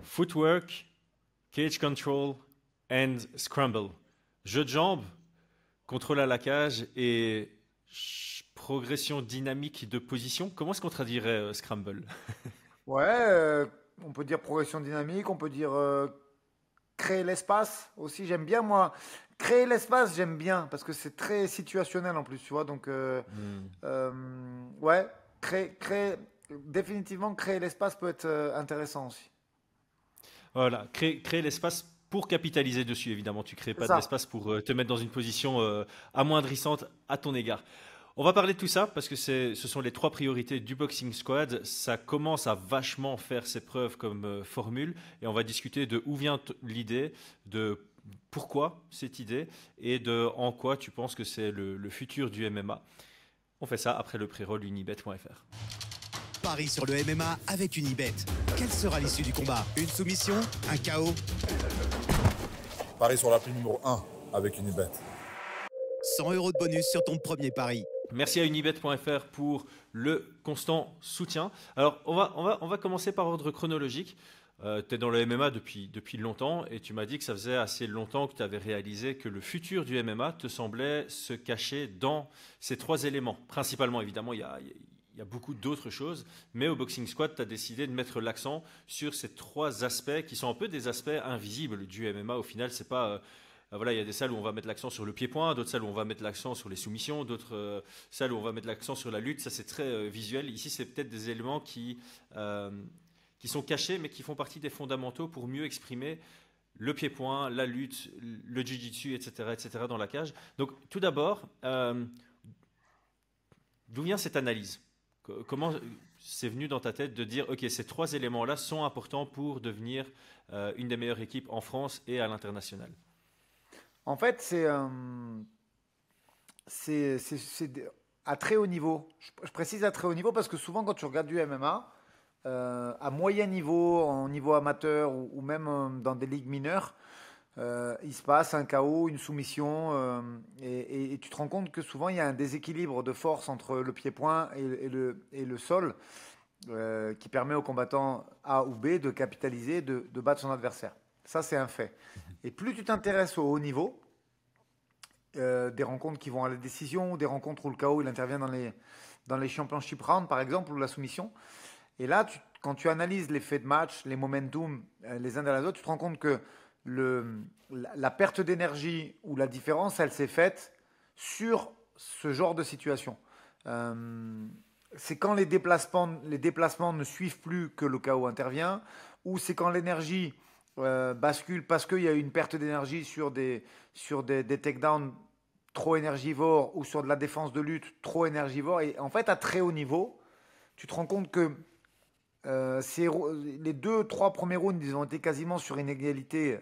Footwork, cage control and scramble. Jeu de jambes, contrôle à la cage et progression dynamique de position. Comment est-ce qu'on traduirait scramble? Ouais, on peut dire progression dynamique, on peut dire créer l'espace aussi. J'aime bien, moi. Créer l'espace, j'aime bien parce que c'est très situationnel en plus, tu vois. Donc, Hmm. euh, ouais, définitivement, créer l'espace peut être intéressant aussi. Voilà, créer l'espace pour capitaliser dessus, évidemment. Tu crées C'est pas de ça. l'espace pour te mettre dans une position amoindrissante à ton égard. On va parler de tout ça parce que ce sont les trois priorités du Boxing Squad. Ça commence à vachement faire ses preuves comme formule et on va discuter de où vient l'idée, de pourquoi cette idée et de en quoi tu penses que c'est le futur du MMA. On fait ça après le pré-roll unibet.fr. Paris sur le MMA avec Unibet. Quelle sera l'issue du combat? Une soumission? Un KO? Paris sur l'appli numéro 1 avec Unibet. 100 € de bonus sur ton premier pari. Merci à unibet.fr pour le constant soutien. Alors, on va commencer par ordre chronologique. Tu es dans le MMA depuis longtemps et tu m'as dit que ça faisait assez longtemps que tu avais réalisé que le futur du MMA te semblait se cacher dans ces trois éléments. Principalement, évidemment, il y a beaucoup d'autres choses, mais au Boxing Squad, tu as décidé de mettre l'accent sur ces trois aspects qui sont un peu des aspects invisibles du MMA. Au final, c'est pas voilà, il y a des salles où on va mettre l'accent sur le pied-point, d'autres salles où on va mettre l'accent sur les soumissions, d'autres salles où on va mettre l'accent sur la lutte. Ça, c'est très visuel. Ici, c'est peut-être des éléments qui sont cachés, mais qui font partie des fondamentaux pour mieux exprimer le pied-point, la lutte, le jiu-jitsu, etc., etc., dans la cage. Donc, tout d'abord, d'où vient cette analyse? Comment c'est venu dans ta tête de dire, OK, ces trois éléments-là sont importants pour devenir une des meilleures équipes en France et à l'international? En fait, à très haut niveau. Je précise à très haut niveau parce que souvent, quand tu regardes du MMA, à moyen niveau, en niveau amateur ou même dans des ligues mineures, il se passe un KO, une soumission, et tu te rends compte que souvent il y a un déséquilibre de force entre le pied-point et le sol qui permet au combattant A ou B de capitaliser, de battre son adversaire. Ça, c'est un fait. Et plus tu t'intéresses au haut niveau, des rencontres qui vont à la décision, ou des rencontres où le KO il intervient dans les championship rounds, par exemple, ou la soumission, et là, quand tu analyses les faits de match, les momentum les uns derrière les autres, tu te rends compte que la perte d'énergie ou la différence, elle s'est faite sur ce genre de situation. Euh, c'est quand les déplacements ne suivent plus que le KO intervient, ou c'est quand l'énergie bascule parce qu'il y a eu une perte d'énergie sur des takedowns trop énergivores ou sur de la défense de lutte trop énergivore. Et en fait, à très haut niveau, tu te rends compte que les deux, trois premiers rounds, ils ont été quasiment sur une égalité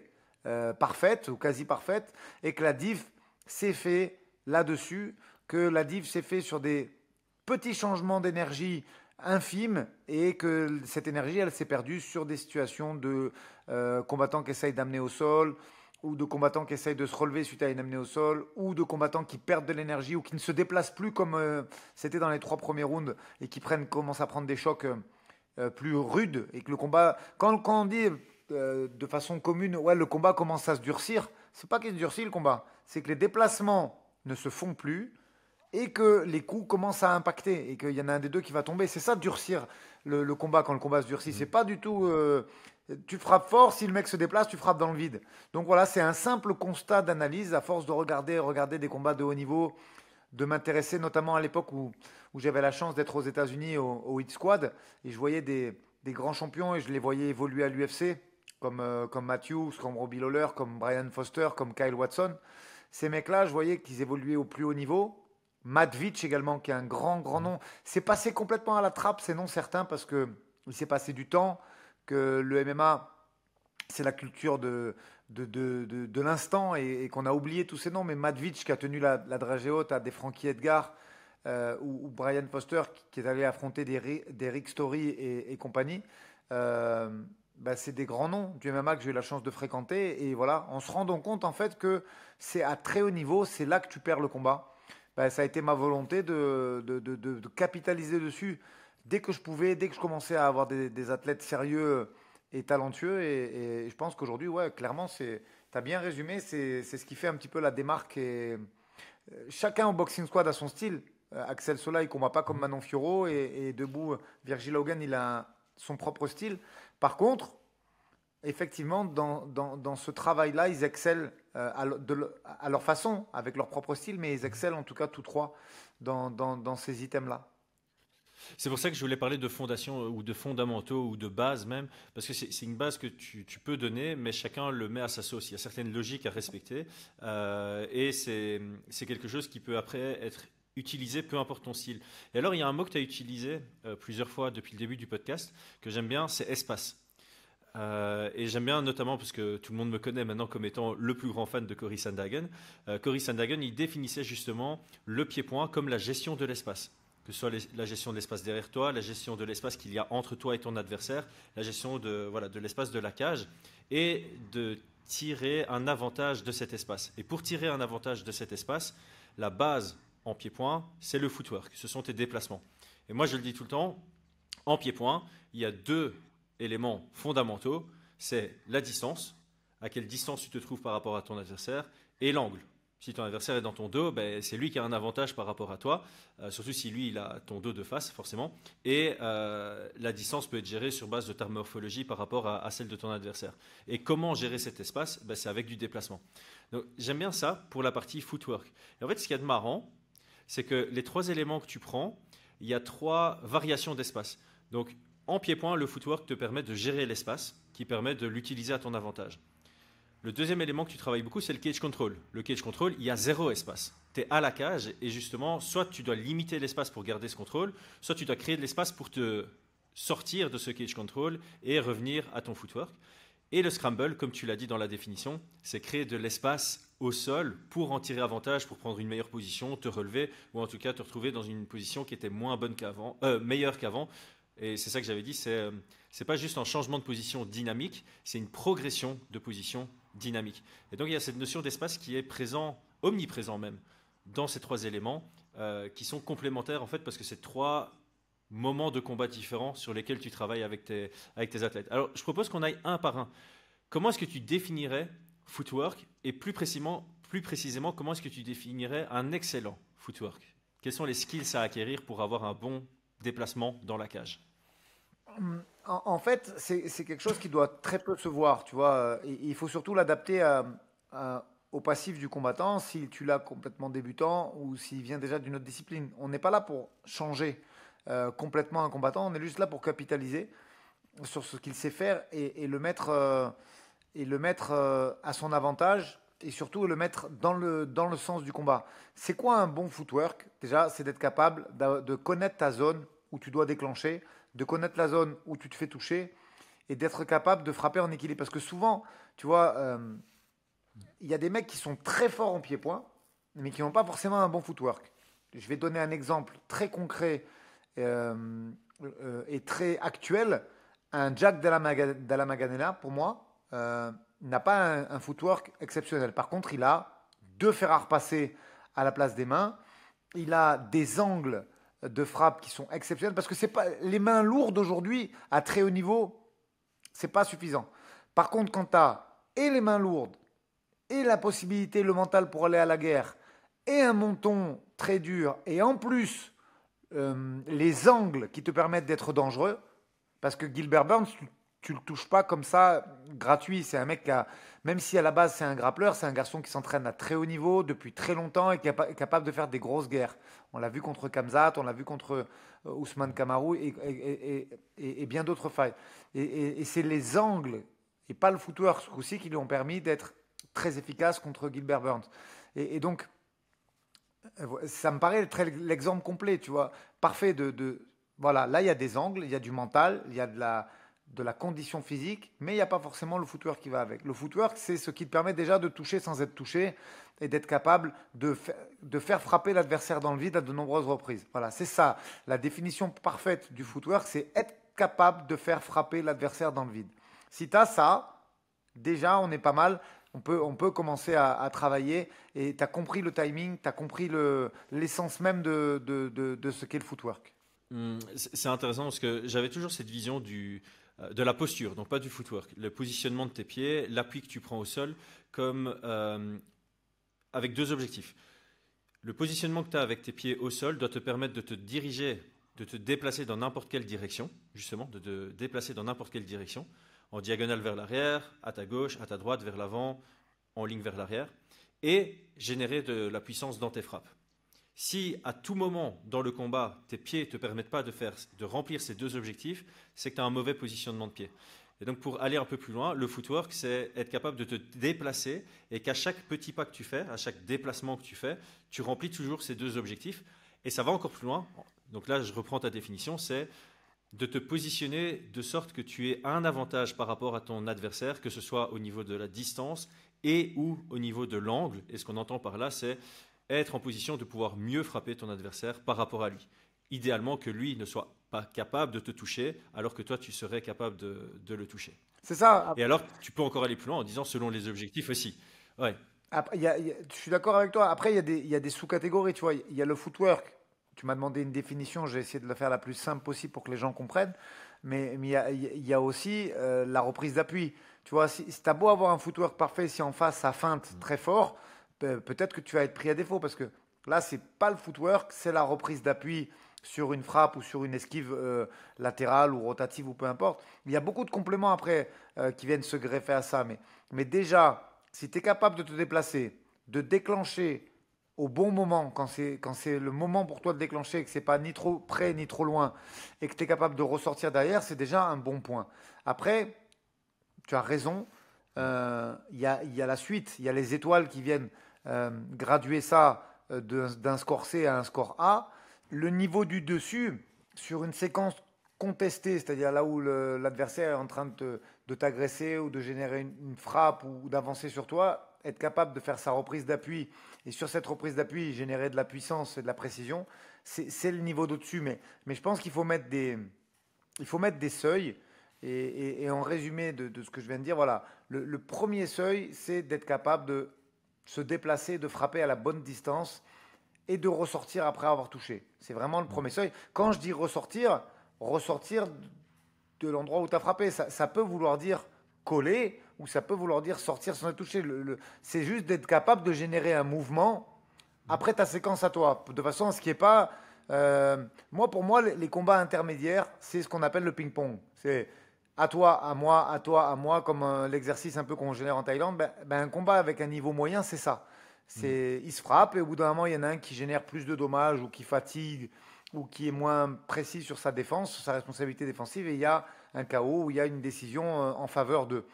parfaite ou quasi parfaite, et que la diff s'est fait là-dessus, que la diff s'est fait sur des petits changements d'énergie infimes, et que cette énergie, elle s'est perdue sur des situations de combattants qui essayent d'amener au sol, ou de combattants qui essayent de se relever suite à une amenée au sol, ou de combattants qui perdent de l'énergie ou qui ne se déplacent plus comme c'était dans les trois premiers rounds, et qui commencent à prendre des chocs plus rude, et que le combat, quand on dit de façon commune, ouais, le combat commence à se durcir, c'est pas qu'il se durcit le combat, c'est que les déplacements ne se font plus et que les coups commencent à impacter et qu'il y en a un des deux qui va tomber. C'est ça durcir le combat quand le combat se durcit. C'est pas du tout. Tu frappes fort, si le mec se déplace, tu frappes dans le vide. Donc voilà, c'est un simple constat d'analyse à force de regarder des combats de haut niveau, de m'intéresser notamment à l'époque où j'avais la chance d'être aux États-Unis au Hit Squad, et je voyais des grands champions et je les voyais évoluer à l'UFC, comme Matthews, comme Robbie Lawler, comme Brian Foster, comme Kyle Watson. Ces mecs-là, je voyais qu'ils évoluaient au plus haut niveau. Matt Vitch également, qui est un grand, grand nom. C'est passé complètement à la trappe, c'est non certain, parce que il s'est passé du temps, que le MMA, c'est la culture de l'instant, et qu'on a oublié tous ces noms. Mais Madvich qui a tenu la dragée haute à des Frankie Edgar, ou Brian Foster qui est allé affronter des Rick Story et compagnie, euh, bah, c'est des grands noms du MMA que j'ai eu la chance de fréquenter. Et voilà, en se rendant compte en fait que c'est à très haut niveau, c'est là que tu perds le combat. Bah, ça a été ma volonté de capitaliser dessus dès que je pouvais, dès que je commençais à avoir des athlètes sérieux et talentueux. Et je pense qu'aujourd'hui, ouais, clairement, tu as bien résumé, c'est ce qui fait un petit peu la démarque. Chacun au Boxing Squad a son style. Axel Sola, il combat pas comme Manon Fiorot et debout, Virgil Hogan, il a son propre style. Par contre, effectivement, dans ce travail-là, ils excellent à leur façon, avec leur propre style, mais ils excellent en tout cas tous trois dans ces items-là. C'est pour ça que je voulais parler de fondation ou de fondamentaux ou de base même, parce que c'est une base que tu peux donner, mais chacun le met à sa sauce. Il y a certaines logiques à respecter et c'est quelque chose qui peut après être utilisé, peu importe ton style. Et alors, il y a un mot que tu as utilisé plusieurs fois depuis le début du podcast, que j'aime bien, c'est espace. Et j'aime bien notamment parce que tout le monde me connaît maintenant comme étant le plus grand fan de Cory Sandhagen. Cory Sandhagen, il définissait justement le pied-point comme la gestion de l'espace. Que ce soit la gestion de l'espace derrière toi, la gestion de l'espace qu'il y a entre toi et ton adversaire, la gestion de l'espace de la cage et de tirer un avantage de cet espace. Et pour tirer un avantage de cet espace, la base en pied-point, c'est le footwork, ce sont tes déplacements. Et moi, je le dis tout le temps, en pied-point, il y a deux éléments fondamentaux, c'est la distance, à quelle distance tu te trouves par rapport à ton adversaire, et l'angle. Si ton adversaire est dans ton dos, ben, c'est lui qui a un avantage par rapport à toi, surtout si lui il a ton dos de face forcément. Et la distance peut être gérée sur base de ta morphologie par rapport à celle de ton adversaire. Et comment gérer cet espace? Ben, c'est avec du déplacement. Donc, j'aime bien ça pour la partie footwork. Et en fait, ce qu'il y a de marrant, c'est que les trois éléments que tu prends, il y a trois variations d'espace. Donc, en pied-point, le footwork te permet de gérer l'espace, qui permet de l'utiliser à ton avantage. Le deuxième élément que tu travailles beaucoup, c'est le cage control. Le cage control, il y a zéro espace. Tu es à la cage et justement, soit tu dois limiter l'espace pour garder ce contrôle, soit tu dois créer de l'espace pour te sortir de ce cage control et revenir à ton footwork. Et le scramble, comme tu l'as dit dans la définition, c'est créer de l'espace au sol pour en tirer avantage, pour prendre une meilleure position, te relever ou en tout cas te retrouver dans une position qui était meilleure qu'avant. Et c'est ça que j'avais dit, c'est pas juste un changement de position dynamique, c'est une progression de position dynamique. Et donc il y a cette notion d'espace qui est présent, omniprésent même, dans ces trois éléments qui sont complémentaires en fait parce que c'est trois moments de combat différents sur lesquels tu travailles avec tes athlètes. Alors je propose qu'on aille un par un. Comment est-ce que tu définirais footwork et plus précisément comment est-ce que tu définirais un excellent footwork? Quels sont les skills à acquérir pour avoir un bon déplacement dans la cage? En fait, c'est quelque chose qui doit très peu se voir, tu vois. Il faut surtout l'adapter au passif du combattant, si tu l'as complètement débutant ou s'il vient déjà d'une autre discipline. On n'est pas là pour changer complètement un combattant, on est juste là pour capitaliser sur ce qu'il sait faire et le mettre, à son avantage et surtout le mettre dans le sens du combat. C'est quoi un bon footwork? Déjà, c'est d'être capable de connaître ta zone où tu dois déclencher, de connaître la zone où tu te fais toucher et d'être capable de frapper en équilibre. Parce que souvent, tu vois, il y a des mecs qui sont très forts en pied-point, mais qui n'ont pas forcément un bon footwork. Je vais donner un exemple très concret et très actuel. Un Jack Della Maddalena, pour moi, n'a pas un footwork exceptionnel. Par contre, il a deux fer à repasser à la place des mains. Il a des angles de frappe qui sont exceptionnels parce que c'est pas les mains lourdes aujourd'hui à très haut niveau, c'est pas suffisant. Par contre, quand tu as et les mains lourdes et la possibilité, le mental pour aller à la guerre et un menton très dur et en plus les angles qui te permettent d'être dangereux, parce que Gilbert Burns, tu le touches pas comme ça gratuit. C'est un mec qui a, même si à la base c'est un grappleur, c'est un garçon qui s'entraîne à très haut niveau depuis très longtemps et qui est capable de faire des grosses guerres. On l'a vu contre Khamzat, on l'a vu contre Ousmane Kamaru et bien d'autres fights. Et c'est les angles et pas le footwork aussi qui lui ont permis d'être très efficace contre Gilbert Burns. Et donc, ça me paraît être l'exemple complet, tu vois, parfait voilà, là il y a des angles, il y a du mental, il y a de la condition physique, mais il n'y a pas forcément le footwork qui va avec. Le footwork, c'est ce qui te permet déjà de toucher sans être touché et d'être capable de faire frapper l'adversaire dans le vide à de nombreuses reprises. Voilà, c'est ça. La définition parfaite du footwork, c'est être capable de faire frapper l'adversaire dans le vide. Si tu as ça, déjà, on est pas mal. On peut commencer à travailler et tu as compris le timing, tu as compris l'essence même de ce qu'est le footwork. C'est intéressant parce que j'avais toujours cette vision de la posture, donc pas du footwork, le positionnement de tes pieds, l'appui que tu prends au sol, comme avec deux objectifs. Le positionnement que tu as avec tes pieds au sol doit te permettre de te diriger, de te déplacer dans n'importe quelle direction, justement, de te déplacer dans n'importe quelle direction, en diagonale vers l'arrière, à ta gauche, à ta droite, vers l'avant, en ligne vers l'arrière, et générer de la puissance dans tes frappes. Si à tout moment dans le combat, tes pieds ne te permettent pas de remplir ces deux objectifs, c'est que tu as un mauvais positionnement de pied. Et donc pour aller un peu plus loin, le footwork, c'est être capable de te déplacer et qu'à chaque petit pas que tu fais, à chaque déplacement que tu fais, tu remplis toujours ces deux objectifs. Et ça va encore plus loin. Donc là, je reprends ta définition, c'est de te positionner de sorte que tu aies un avantage par rapport à ton adversaire, que ce soit au niveau de la distance et ou au niveau de l'angle. Et ce qu'on entend par là, c'est être en position de pouvoir mieux frapper ton adversaire par rapport à lui. Idéalement que lui ne soit pas capable de te toucher, alors que toi, tu serais capable de le toucher. C'est ça. Et alors, tu peux encore aller plus loin en disant selon les objectifs aussi. Ouais. Après, je suis d'accord avec toi. Après, il y a des sous-catégories. Tu vois, il y a le footwork. Tu m'as demandé une définition. J'ai essayé de la faire la plus simple possible pour que les gens comprennent. Mais il y a aussi la reprise d'appui. Tu vois, si tu as beau avoir un footwork parfait, si en face ça feinte très fort, peut-être que tu vas être pris à défaut. Parce que là, c'est pas le footwork, c'est la reprise d'appui sur une frappe ou sur une esquive latérale ou rotative ou peu importe. Il y a beaucoup de compléments après qui viennent se greffer à ça. Mais déjà, si tu es capable de te déplacer, de déclencher au bon moment, quand c'est le moment pour toi de déclencher, que ce n'est pas ni trop près ni trop loin, et que tu es capable de ressortir derrière, c'est déjà un bon point. Après, tu as raison, il y a la suite, il y a les étoiles qui viennent graduer ça d'un score C à un score A. Le niveau du dessus, sur une séquence contestée, c'est-à-dire là où l'adversaire est en train de t'agresser ou de générer une frappe ou d'avancer sur toi, être capable de faire sa reprise d'appui et sur cette reprise d'appui générer de la puissance et de la précision, c'est le niveau d'au-dessus. Mais je pense qu'il faut mettre des seuils et en résumé de ce que je viens de dire, voilà, le premier seuil, c'est d'être capable de se déplacer, de frapper à la bonne distance et de ressortir après avoir touché. C'est vraiment le premier seuil. Quand je dis ressortir de l'endroit où tu as frappé, ça peut vouloir dire coller ou ça peut vouloir dire sortir sans être touché. C'est juste d'être capable de générer un mouvement après ta séquence à toi, de façon à ce qu'il n'y ait pas... pour moi, les combats intermédiaires, c'est ce qu'on appelle le ping-pong. C'est à toi, à moi, comme l'exercice un peu qu'on génère en Thaïlande. Un combat avec un niveau moyen, c'est ça. Il se frappe et au bout d'un moment, il y en a un qui génère plus de dommages ou qui fatigue ou qui est moins précis sur sa défense, sur sa responsabilité défensive, et il y a un KO où il y a une décision en faveur d'eux.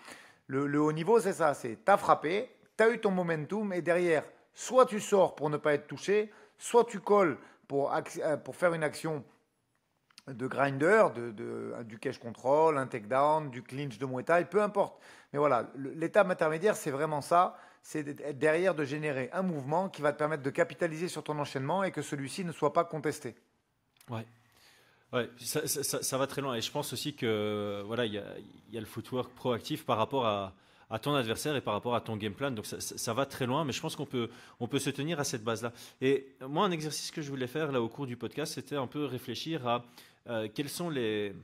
Le haut niveau, c'est ça, c'est t'as frappé, t'as eu ton momentum, et derrière, soit tu sors pour ne pas être touché, soit tu colles pour faire une action de grinder, du cage control, un takedown, du clinch de Muay Thai, peu importe. Mais voilà, l'étape intermédiaire, c'est vraiment ça. C'est d'être derrière, de générer un mouvement qui va te permettre de capitaliser sur ton enchaînement et que celui-ci ne soit pas contesté. Ouais. Ouais, ça va très loin. Et je pense aussi que voilà, il y a le footwork proactif par rapport à ton adversaire et par rapport à ton game plan. Donc ça va très loin, mais je pense qu'on peut se tenir à cette base-là. Et moi, un exercice que je voulais faire là au cours du podcast, c'était un peu réfléchir à quels sont les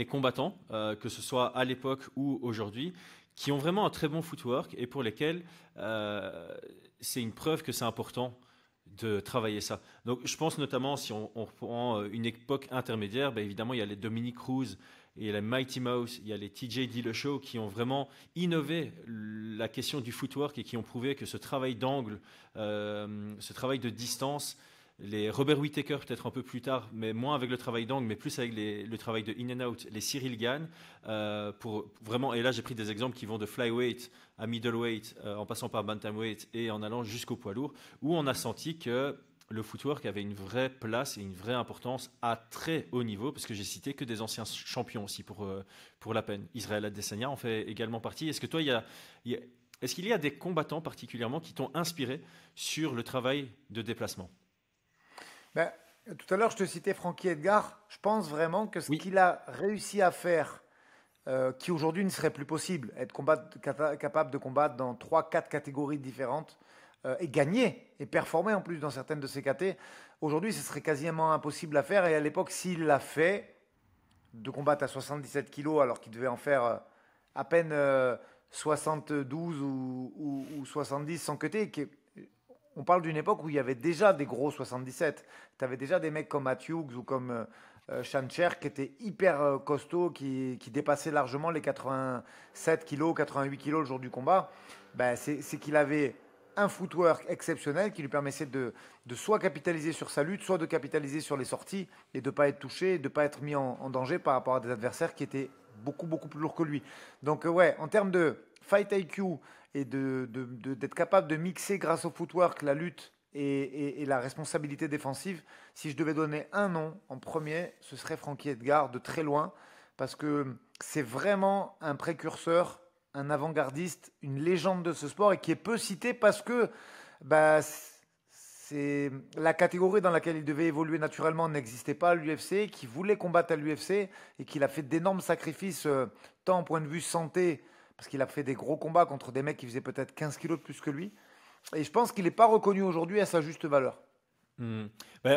combattants, que ce soit à l'époque ou aujourd'hui, qui ont vraiment un très bon footwork et pour lesquels c'est une preuve que c'est important de travailler ça. Donc je pense notamment, si on reprend une époque intermédiaire, évidemment il y a les Dominic Cruz, il y a les Mighty Mouse, il y a les TJ Dillashaw qui ont vraiment innové la question du footwork et qui ont prouvé que ce travail d'angle, ce travail de distance, les Robert Whittaker peut-être un peu plus tard, mais moins avec le travail d'angle, mais plus avec le travail de in and out, les Cyril Gane, pour vraiment, et là j'ai pris des exemples qui vont de flyweight à middleweight, en passant par bantamweight et en allant jusqu'au poids lourd, où on a senti que le footwork avait une vraie place et une vraie importance à très haut niveau, parce que j'ai cité que des anciens champions aussi pour la peine. Israël Adesanya en fait également partie. Est-ce que toi, est-ce qu'il y a des combattants particulièrement qui t'ont inspiré sur le travail de déplacement? Tout à l'heure, je te citais Frankie Edgar. Je pense vraiment que ce qu'il a réussi à faire, qui aujourd'hui ne serait plus possible, être capable de combattre dans 3-4 catégories différentes et gagner et performer en plus dans certaines de ces catégories, aujourd'hui, ce serait quasiment impossible à faire. Et à l'époque, s'il l'a fait, de combattre à 77 kilos alors qu'il devait en faire à peine 72 ou 70 sans cutter. On parle d'une époque où il y avait déjà des gros 77. Tu avais déjà des mecs comme Matthews ou comme Shancher qui étaient hyper costauds, qui dépassaient largement les 87 kilos, 88 kilos le jour du combat. Ben, c'est qu'il avait un footwork exceptionnel qui lui permettait de soit capitaliser sur sa lutte, soit de capitaliser sur les sorties et de ne pas être touché, de ne pas être mis en danger par rapport à des adversaires qui étaient beaucoup, beaucoup plus lourds que lui. Donc, ouais, en termes de fight IQ et d'être capable de mixer grâce au footwork la lutte et la responsabilité défensive, si je devais donner un nom en premier, ce serait Frankie Edgar de très loin, parce que c'est vraiment un précurseur, un avant-gardiste, une légende de ce sport et qui est peu cité parce que bah, c'est la catégorie dans laquelle il devait évoluer naturellement n'existait pas à l'UFC, qui voulait combattre à l'UFC et qu'il a fait d'énormes sacrifices tant au point de vue santé, parce qu'il a fait des gros combats contre des mecs qui faisaient peut-être 15 kilos de plus que lui. Et je pense qu'il n'est pas reconnu aujourd'hui à sa juste valeur. Ben,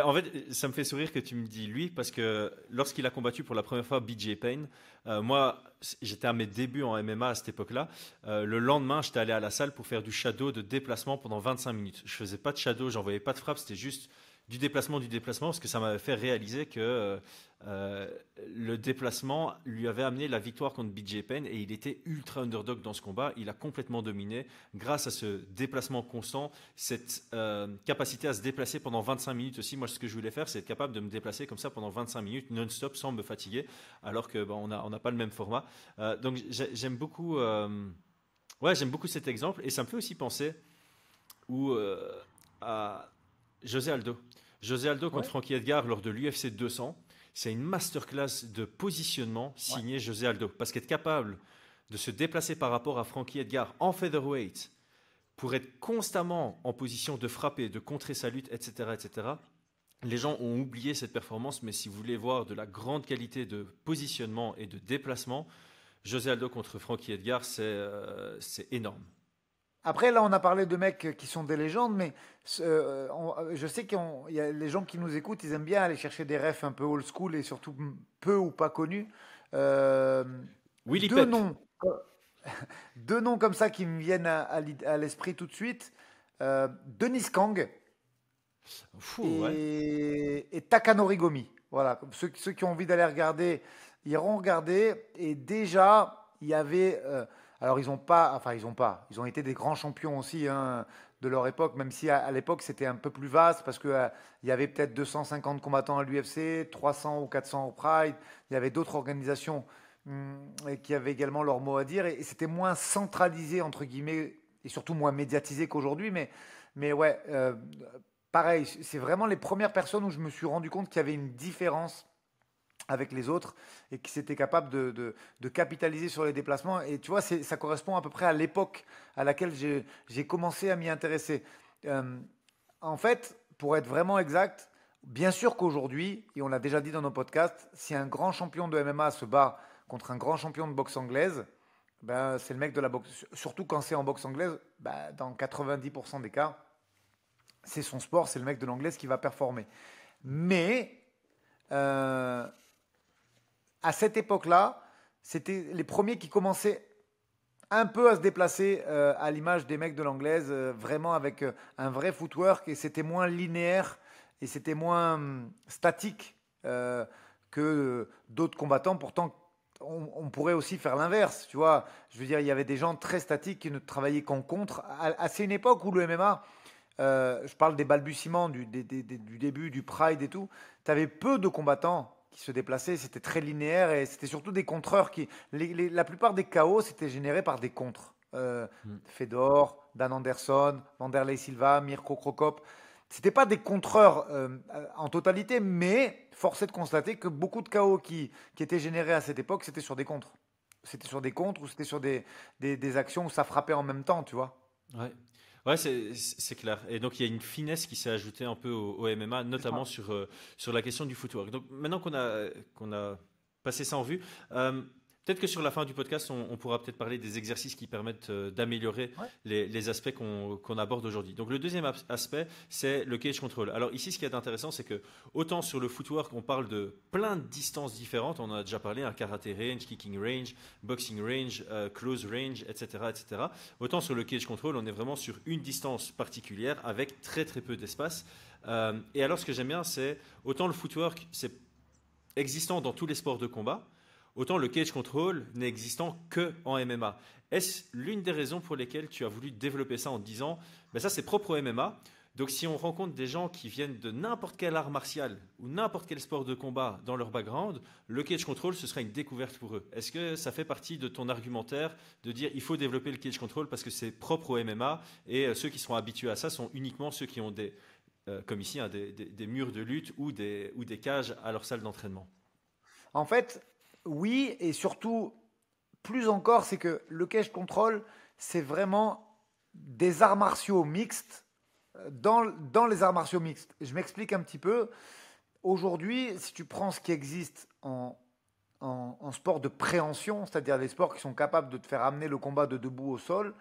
en fait, ça me fait sourire que tu me dis lui, parce que lorsqu'il a combattu pour la première fois BJ Penn, moi, j'étais à mes débuts en MMA à cette époque-là. Le lendemain, j'étais allé à la salle pour faire du shadow de déplacement pendant 25 minutes. Je faisais pas de shadow, j'envoyais pas de frappe, c'était juste du déplacement, parce que ça m'avait fait réaliser que le déplacement lui avait amené la victoire contre BJ Penn et il était ultra underdog dans ce combat. Il a complètement dominé grâce à ce déplacement constant, cette capacité à se déplacer pendant 25 minutes aussi. Moi, ce que je voulais faire, c'est être capable de me déplacer comme ça pendant 25 minutes non-stop sans me fatiguer, alors que on n'a pas le même format. Donc j'aime beaucoup, j'aime beaucoup cet exemple et ça me fait aussi penser à José Aldo. José Aldo contre Frankie Edgar lors de l'UFC 200. C'est une masterclass de positionnement signée José Aldo. Parce qu'être capable de se déplacer par rapport à Frankie Edgar en featherweight pour être constamment en position de frapper, de contrer sa lutte, etc., etc. Les gens ont oublié cette performance, mais si vous voulez voir de la grande qualité de positionnement et de déplacement, José Aldo contre Frankie Edgar, c'est énorme. Après, là, on a parlé de mecs qui sont des légendes, mais je sais qu'il y a les gens qui nous écoutent, ils aiment bien aller chercher des refs un peu old school et surtout peu ou pas connus. Willy deux Pep. noms, deux noms comme ça qui me viennent à l'esprit tout de suite. Denis Kang et Takanori Gomi. Voilà, ceux qui ont envie d'aller regarder, iront regarder. Et déjà, il y avait... alors, ils ont été des grands champions aussi hein, de leur époque, même si à l'époque, c'était un peu plus vaste parce qu'il y avait peut-être 250 combattants à l'UFC, 300 ou 400 au Pride. Il y avait d'autres organisations qui avaient également leur mot à dire et c'était moins centralisé, entre guillemets, et surtout moins médiatisé qu'aujourd'hui. Mais ouais, pareil, c'est vraiment les premières personnes où je me suis rendu compte qu'il y avait une différence avec les autres et qui s'était capable de capitaliser sur les déplacements. Et tu vois, ça correspond à peu près à l'époque à laquelle j'ai commencé à m'y intéresser. En fait, pour être vraiment exact, bien sûr qu'aujourd'hui, et on l'a déjà dit dans nos podcasts, si un grand champion de MMA se bat contre un grand champion de boxe anglaise, ben, c'est le mec de la boxe. Surtout quand c'est en boxe anglaise, ben, dans 90% des cas, c'est son sport, c'est le mec de l'anglaise qui va performer. Mais... à cette époque-là, c'était les premiers qui commençaient un peu à se déplacer à l'image des mecs de l'anglaise, vraiment avec un vrai footwork, et c'était moins linéaire et c'était moins statique que d'autres combattants. Pourtant, on pourrait aussi faire l'inverse, tu vois. Je veux dire, il y avait des gens très statiques qui ne travaillaient qu'en contre. C'est une époque où le MMA, je parle des balbutiements du début, du Pride et tout, tu avais peu de combattants qui se déplaçaient, c'était très linéaire et c'était surtout des contreurs qui... la plupart des KO, c'était généré par des contres. Fedor, Dan Anderson, Wanderlei Silva, Mirko Cro Cop. C'était pas des contreurs en totalité, mais force est de constater que beaucoup de KO qui étaient générés à cette époque, c'était sur des contres. C'était sur des contres ou c'était sur des actions où ça frappait en même temps, tu vois. Ouais. Ouais, c'est clair. Et donc, il y a une finesse qui s'est ajoutée un peu au MMA, notamment sur la question du footwork. Donc, maintenant qu'on a passé ça en vue, Peut-être que sur la fin du podcast, on pourra peut-être parler des exercices qui permettent d'améliorer les aspects qu'on aborde aujourd'hui. Donc le deuxième aspect, c'est le cage control. Alors ici, ce qui est intéressant, c'est que autant sur le footwork, on parle de plein de distances différentes. On en a déjà parlé, un karaté range, kicking range, boxing range, close range, etc., etc. Autant sur le cage control, on est vraiment sur une distance particulière avec très très peu d'espace. Et alors ce que j'aime bien, c'est autant le footwork, c'est existant dans tous les sports de combat, autant le cage control n'est existant que en MMA. Est-ce l'une des raisons pour lesquelles tu as voulu développer ça en te disant ben ça c'est propre au MMA, donc si on rencontre des gens qui viennent de n'importe quel art martial ou n'importe quel sport de combat dans leur background, le cage control ce sera une découverte pour eux. Est-ce que ça fait partie de ton argumentaire de dire il faut développer le cage control parce que c'est propre au MMA et ceux qui seront habitués à ça sont uniquement ceux qui ont comme ici des murs de lutte ou des cages à leur salle d'entraînement? En fait, oui, et surtout, plus encore, c'est que le cage control, c'est vraiment des arts martiaux mixtes dans les arts martiaux mixtes. Je m'explique un petit peu. Aujourd'hui, si tu prends ce qui existe en sport de préhension, c'est-à-dire les sports qui sont capables de te faire amener le combat de debout au sol,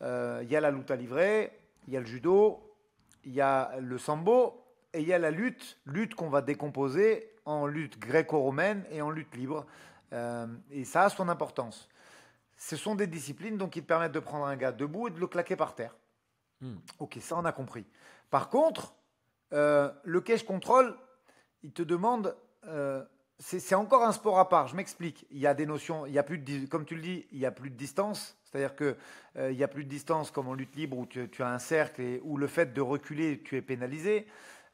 il y a la lutte à livrer, il y a le judo, il y a le sambo et il y a la lutte qu'on va décomposer en lutte gréco-romaine et en lutte libre. Et ça a son importance. Ce sont des disciplines donc, qui te permettent de prendre un gars debout et de le claquer par terre. Ok, ça on a compris. Par contre, le cage control, il te demande... c'est encore un sport à part, je m'explique. Il y a des notions, il y a plus de, comme tu le dis, il n'y a plus de distance. C'est-à-dire qu'il n'y a plus de distance comme en lutte libre où tu as un cercle et où le fait de reculer, tu es pénalisé.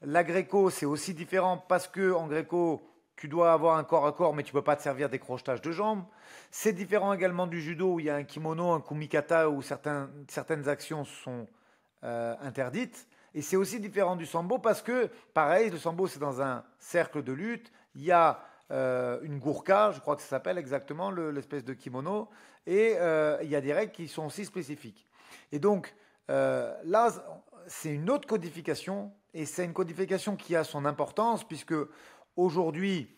La gréco, c'est aussi différent parce qu'en gréco, tu dois avoir un corps à corps, mais tu ne peux pas te servir des crochetages de jambes. C'est différent également du judo où il y a un kimono, un kumikata où certaines actions sont interdites. Et c'est aussi différent du sambo parce que, pareil, le sambo, c'est dans un cercle de lutte. Il y a une gourka, je crois que ça s'appelle exactement, l'espèce de kimono. Et il y a des règles qui sont aussi spécifiques. Et donc, là, c'est une autre codification. Et c'est une codification qui a son importance puisque aujourd'hui,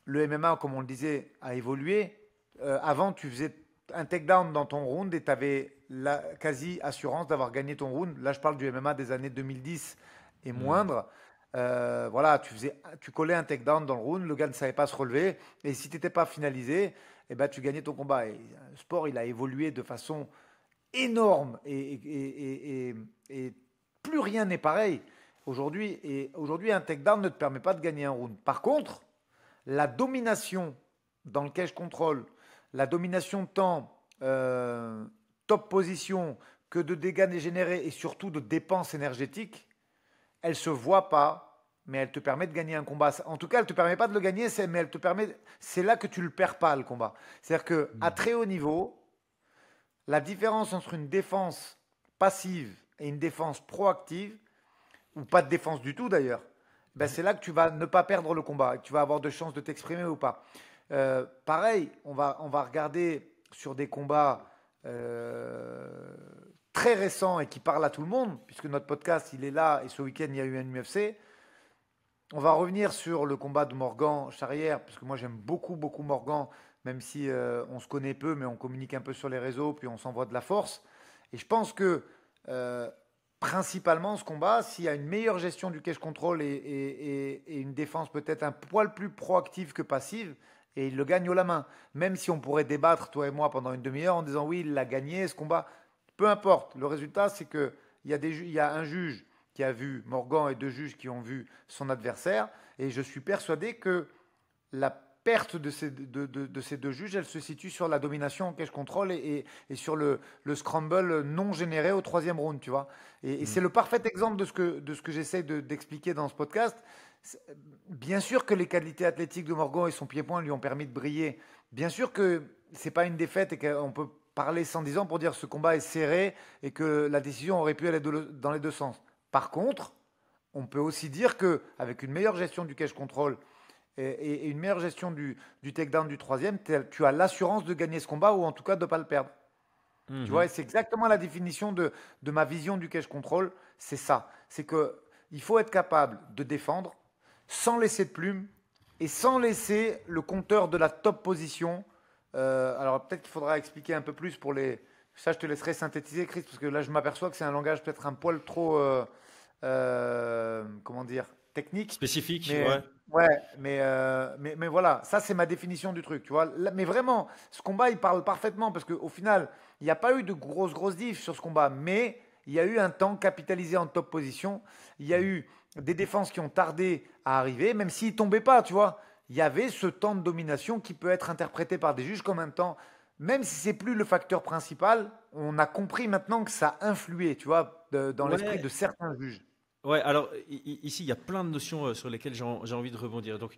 le MMA, comme on le disait, a évolué. Avant, tu faisais un takedown dans ton round et tu avais la quasi-assurance d'avoir gagné ton round. Là, je parle du MMA des années 2010 et moindre. Voilà, tu collais un takedown dans le round, le gars ne savait pas se relever. Et si tu n'étais pas finalisé, eh ben, tu gagnais ton combat. Et le sport, il a évolué de façon énorme et plus rien n'est pareil. Aujourd'hui, un takedown ne te permet pas de gagner un round. Par contre, la domination dans le cage control, la domination tant top position que de dégâts générés et surtout de dépenses énergétiques, elle ne se voit pas, mais elle te permet de gagner un combat. En tout cas, elle ne te permet pas de le gagner, mais elle te permet. C'est là que tu ne le perds pas, le combat. C'est-à-dire qu'à très haut niveau, la différence entre une défense passive et une défense proactive, ou pas de défense du tout d'ailleurs, ben c'est là que tu vas ne pas perdre le combat, et que tu vas avoir de chances de t'exprimer ou pas. Pareil, on va regarder sur des combats très récents et qui parlent à tout le monde, puisque notre podcast il est là et ce week-end il y a eu un UFC. On va revenir sur le combat de Morgan Charrière, parce que moi j'aime beaucoup Morgan, même si on se connaît peu, mais on communique un peu sur les réseaux, puis on s'envoie de la force. Et je pense que principalement ce combat, s'il y a une meilleure gestion du cage control et une défense peut-être un poil plus proactive que passive, et il le gagne haut la main. Même si on pourrait débattre, toi et moi, pendant une demi-heure en disant oui, il l'a gagné ce combat. Peu importe. Le résultat, c'est qu'il y a un juge qui a vu Morgan et deux juges qui ont vu son adversaire. Et je suis persuadé que la perte de ces deux juges, elle se situe sur la domination en cage control et sur le scramble non généré au troisième round, tu vois. Et c'est le parfait exemple de ce que j'essaie d'expliquer dans ce podcast. Bien sûr que les qualités athlétiques de Morgan et son pied-point lui ont permis de briller. Bien sûr que ce n'est pas une défaite et qu'on peut parler 110 ans pour dire que ce combat est serré et que la décision aurait pu aller dans les deux sens. Par contre, on peut aussi dire qu'avec une meilleure gestion du cage control et une meilleure gestion du takedown du troisième, tu as l'assurance de gagner ce combat ou en tout cas de ne pas le perdre. Tu vois, c'est exactement la définition de ma vision du cage control. C'est ça. C'est qu'il faut être capable de défendre sans laisser de plume et sans laisser le compteur de la top position Alors peut-être qu'il faudra expliquer un peu plus pour les. Ça, je te laisserai synthétiser, Chris, parce que là, je m'aperçois que c'est un langage peut-être un poil trop, comment dire, technique. Spécifique, Mais ouais. ouais, mais voilà, ça c'est ma définition du truc, tu vois. Mais vraiment, ce combat, il parle parfaitement parce qu'au final, il n'y a pas eu de grosses diffs sur ce combat, mais il y a eu un temps capitalisé en top position. Il y a eu des défenses qui ont tardé à arriver, même s'ils tombaient pas, tu vois. Il y avait ce temps de domination qui peut être interprété par des juges comme un temps, même si c'est plus le facteur principal, on a compris maintenant que ça influait, tu vois, dans l'esprit de Ouais, certains juges. ouais, alors ici, il y a plein de notions sur lesquelles j'ai envie de rebondir. Donc,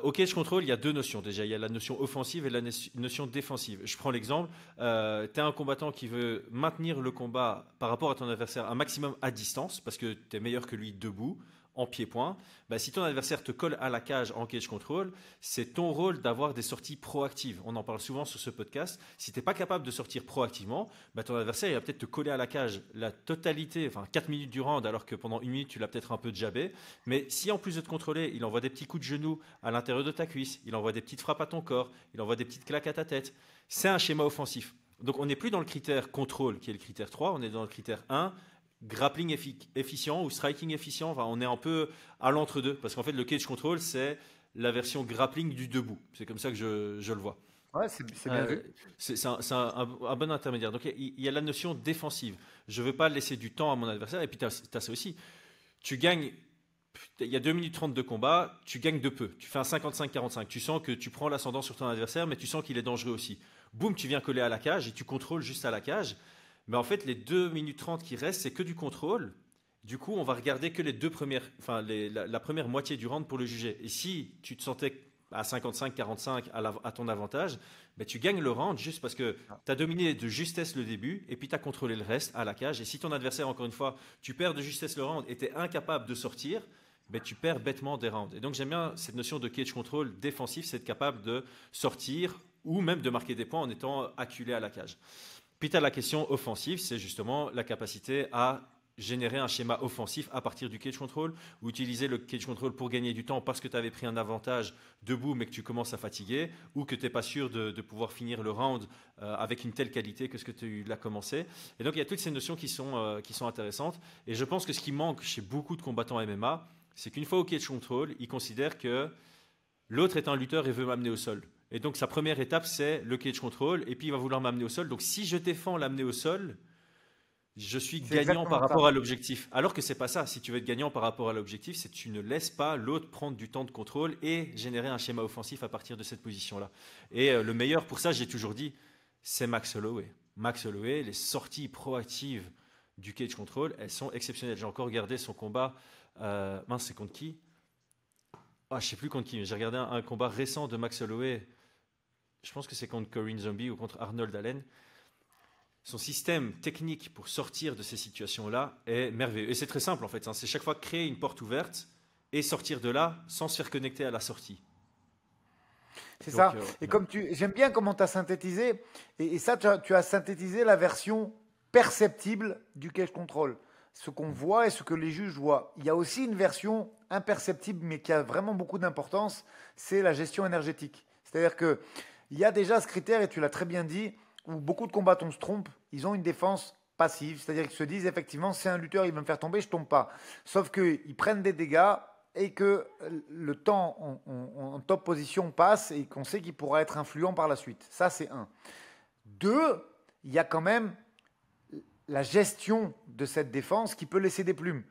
au cage control, il y a deux notions déjà. Il y a la notion offensive et la notion défensive. Je prends l'exemple. Tu es un combattant qui veut maintenir le combat par rapport à ton adversaire un maximum à distance, parce que tu es meilleur que lui debout, en pied-point. Bah, si ton adversaire te colle à la cage en cage control, c'est ton rôle d'avoir des sorties proactives. On en parle souvent sur ce podcast. Si tu n'es pas capable de sortir proactivement, bah, ton adversaire il va peut-être te coller à la cage la totalité, enfin 4 minutes du round, alors que pendant 1 minute, tu l'as peut-être un peu jabé. Mais si en plus de te contrôler, il envoie des petits coups de genou à l'intérieur de ta cuisse, il envoie des petites frappes à ton corps, il envoie des petites claques à ta tête, c'est un schéma offensif. Donc on n'est plus dans le critère contrôle, qui est le critère 3, on est dans le critère 1, grappling efficient ou striking efficient. Enfin, on est un peu à l'entre-deux, parce qu'en fait, le cage control, c'est la version grappling du debout. C'est comme ça que je le vois. Ouais, c'est bien Euh, vu. c'est un bon intermédiaire. Donc, il y a la notion défensive. Je ne veux pas laisser du temps à mon adversaire. Et puis, tu as ça aussi. Tu gagnes, il y a 2 minutes 30 de combat, tu gagnes de peu. Tu fais un 55-45. Tu sens que tu prends l'ascendant sur ton adversaire, mais tu sens qu'il est dangereux aussi. Boum, tu viens coller à la cage et tu contrôles juste à la cage. Mais en fait, les 2 minutes 30 qui restent, c'est que du contrôle. Du coup, on va regarder que les deux premières, enfin, la première moitié du round pour le juger. Et si tu te sentais à 55-45 à ton avantage, ben, tu gagnes le round juste parce que tu as dominé de justesse le début et puis tu as contrôlé le reste à la cage. Et si ton adversaire, encore une fois, tu perds de justesse le round et tu es incapable de sortir, ben, tu perds bêtement des rounds. Et donc, j'aime bien cette notion de cage control défensif, c'est être capable de sortir ou même de marquer des points en étant acculé à la cage. Puis tu as la question offensive, c'est justement la capacité à générer un schéma offensif à partir du cage control ou utiliser le cage control pour gagner du temps parce que tu avais pris un avantage debout mais que tu commences à fatiguer ou que tu n'es pas sûr de pouvoir finir le round avec une telle qualité que ce que tu l'as commencé. Et donc il y a toutes ces notions qui sont intéressantes. Et je pense que ce qui manque chez beaucoup de combattants MMA, c'est qu'une fois au cage control, ils considèrent que l'autre est un lutteur et veut m'amener au sol. Et donc sa première étape, c'est le cage control, et puis il va vouloir m'amener au sol. Donc si je défends l'amener au sol, je suis C'est gagnant par exactement rapport ça. à l'objectif. Alors que c'est pas ça. Si tu veux être gagnant par rapport à l'objectif, c'est que tu ne laisses pas l'autre prendre du temps de contrôle et générer un schéma offensif à partir de cette position-là. Et le meilleur pour ça, j'ai toujours dit, c'est Max Holloway. Max Holloway, les sorties proactives du cage control, elles sont exceptionnelles. J'ai encore regardé son combat. Mince, c'est contre qui? Je ne sais plus contre qui, mais j'ai regardé un combat récent de Max Holloway. Je pense que c'est contre Corinne Zombie ou contre Arnold Allen. Son système technique pour sortir de ces situations-là est merveilleux. Et c'est très simple en fait. C'est chaque fois créer une porte ouverte et sortir de là sans se faire connecter à la sortie. C'est Donc, ça. Et comme j'aime bien comment tu as synthétisé, et ça, tu as synthétisé la version perceptible du cage control. Ce qu'on voit et ce que les juges voient. Il y a aussi une version imperceptible, mais qui a vraiment beaucoup d'importance, c'est la gestion énergétique. C'est-à-dire que il y a déjà ce critère, et tu l'as très bien dit, où beaucoup de combattants se trompent, ils ont une défense passive, c'est-à-dire qu'ils se disent effectivement, c'est un lutteur, il va me faire tomber, je tombe pas. Sauf qu'ils prennent des dégâts et que le temps en top position passe et qu'on sait qu'il pourra être influent par la suite. Ça, c'est un. Deux, il y a quand même la gestion de cette défense qui peut laisser des plumes.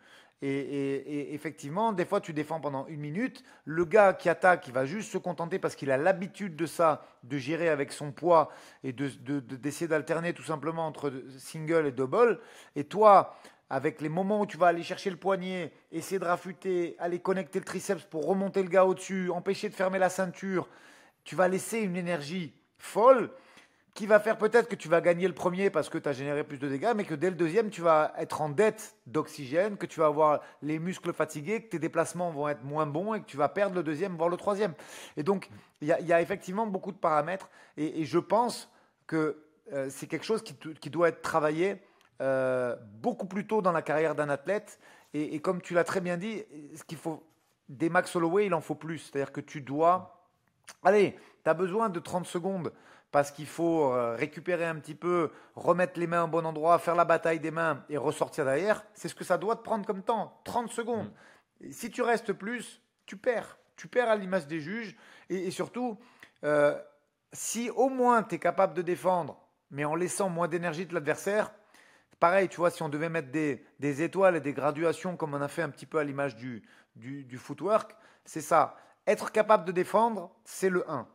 Et effectivement, des fois, tu défends pendant 1 minute. Le gars qui attaque, il va juste se contenter parce qu'il a l'habitude de ça, de gérer avec son poids et d'essayer d'alterner tout simplement entre single et double. Et toi, avec les moments où tu vas aller chercher le poignet, essayer de raffûter, aller connecter le triceps pour remonter le gars au-dessus, empêcher de fermer la ceinture, tu vas laisser une énergie folle qui va faire peut-être que tu vas gagner le premier parce que tu as généré plus de dégâts, mais que dès le deuxième, tu vas être en dette d'oxygène, que tu vas avoir les muscles fatigués, que tes déplacements vont être moins bons et que tu vas perdre le deuxième, voire le troisième. Et donc, il y a effectivement beaucoup de paramètres et je pense que c'est quelque chose qui doit être travaillé beaucoup plus tôt dans la carrière d'un athlète. Et comme tu l'as très bien dit, ce qu'il faut, des Max Holloway, il en faut plus. C'est-à-dire que tu dois... Allez, tu as besoin de 30 secondes parce qu'il faut récupérer un petit peu, remettre les mains au bon endroit, faire la bataille des mains et ressortir derrière, c'est ce que ça doit te prendre comme temps, 30 secondes. Et si tu restes plus, tu perds. Tu perds à l'image des juges. Et surtout, si au moins tu es capable de défendre, mais en laissant moins d'énergie de l'adversaire, pareil, tu vois, si on devait mettre des étoiles et des graduations comme on a fait un petit peu à l'image du footwork, c'est ça. Être capable de défendre, c'est le 1.